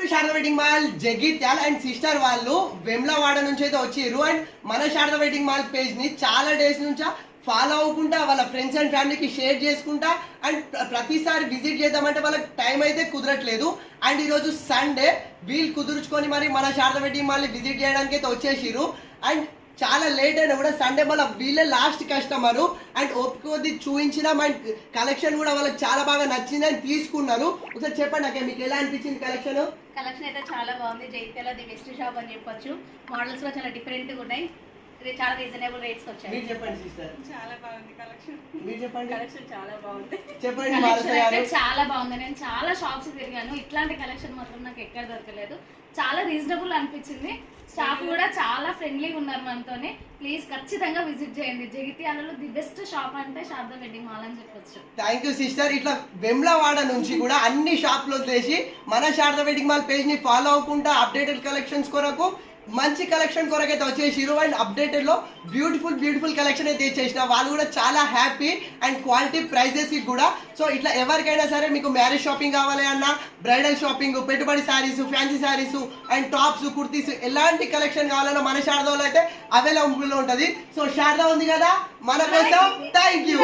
To Sharada wedding mall Jagtial and sister వాళ్ళు వెమ్లవాడ నుంచి అయితే వచ్చిర్రు. అండ్ మన శారదా వెడ్డింగ్ మాల్ పేజ్ ని చాలా డేస్ నుంచి ఫాలో అవ్వకుండా వాళ్ళ ఫ్రెండ్స్ అండ్ ఫ్యామిలీకి షేర్ చేసుకుంటా అండ్ ప్రతిసారి విజిట్ చేద్దామంటే వాళ్ళకి టైం అయితే కుదరట్లేదు. అండ్ ఈరోజు సండే వీళ్ళు కుదుర్చుకొని మరి మన శారదా వెడ్డింగ్ మాల్ని విజిట్ చేయడానికి అయితే వచ్చేసిర్రు. అండ్ చాలా లేట్ అయినా కూడా సండే మళ్ళీ వీళ్ళే లాస్ట్ కస్టమరు. అండ్ ఒప్పుకోది చూపించినాం అండ్ కలెక్షన్ కూడా వాళ్ళకి చాలా బాగా నచ్చింది అని తీసుకున్నాను. ఒకసారి చెప్పండి అక్క, మీకు ఎలా అనిపించింది కలెక్షన్? కలెక్షన్ అయితే చాలా బాగుంది. జైత్యాల ది బెస్ట్ షాప్ అని చెప్పొచ్చు. మోడల్స్ కూడా చాలా డిఫరెంట్గా ఉన్నాయి. ఇది చాలా రీజనబుల్ రేట్స్ వచ్చాయి. మీరు చెప్పండి సిస్టర్. చాలా బాగుంది కలెక్షన్. మీరు చెప్పండి. కలెక్షన్ చాలా బాగుంది. చెప్పండి. చాలా బాగుంది. నేను చాలా షాప్స్ తిరిగాను, ఇట్లాంటి కలెక్షన్ మాత్రం నాకు ఎక్కడ దొరకలేదు. చాలా రీజనబుల్ అనిపించింది. స్టాఫ్ కూడా చాలా ఫ్రెండ్లీగా ఉన్నారు మనతోనే. ప్లీజ్ ఖచ్చితంగా విజిట్ చేయండి. జగిత్యాలలో ది బెస్ట్ షాప్ అంటే శారదా వెడ్డింగ్ మాల్ అని చెప్పొచ్చు. Thank you sister. ఇట్లా వెమ్లవాడ నుంచి కూడా అన్ని షాప్లు వదిలేసి మన శారదా వెడ్డింగ్ మాల్ పేజ్ ని ఫాలో అవ్వకుండా అప్డేటెడ్ కలెక్షన్స్ కొరకు మంచి కలెక్షన్ కొరకైతే వచ్చేసిరు. అండ్ అప్డేటెడ్ లో బ్యూటిఫుల్ కలెక్షన్ అయితే ఇచ్చేసిన వాళ్ళు కూడా చాలా హ్యాపీ. అండ్ క్వాలిటీ ప్రైజెస్ కూడా. సో ఇట్లా ఎవరికైనా సరే మీకు మ్యారేజ్ షాపింగ్ కావాలి అన్నా, బ్రైడల్ షాపింగ్, పెట్టుబడి saris, fancy saris and tops, kurtis ఎలాంటి కలెక్షన్ కావాలన్నా మన శారదాలో అయితే అవైలబుల్ ఉంటుంది. సో శారదా ఉంది కదా మన కోసం. Thank you.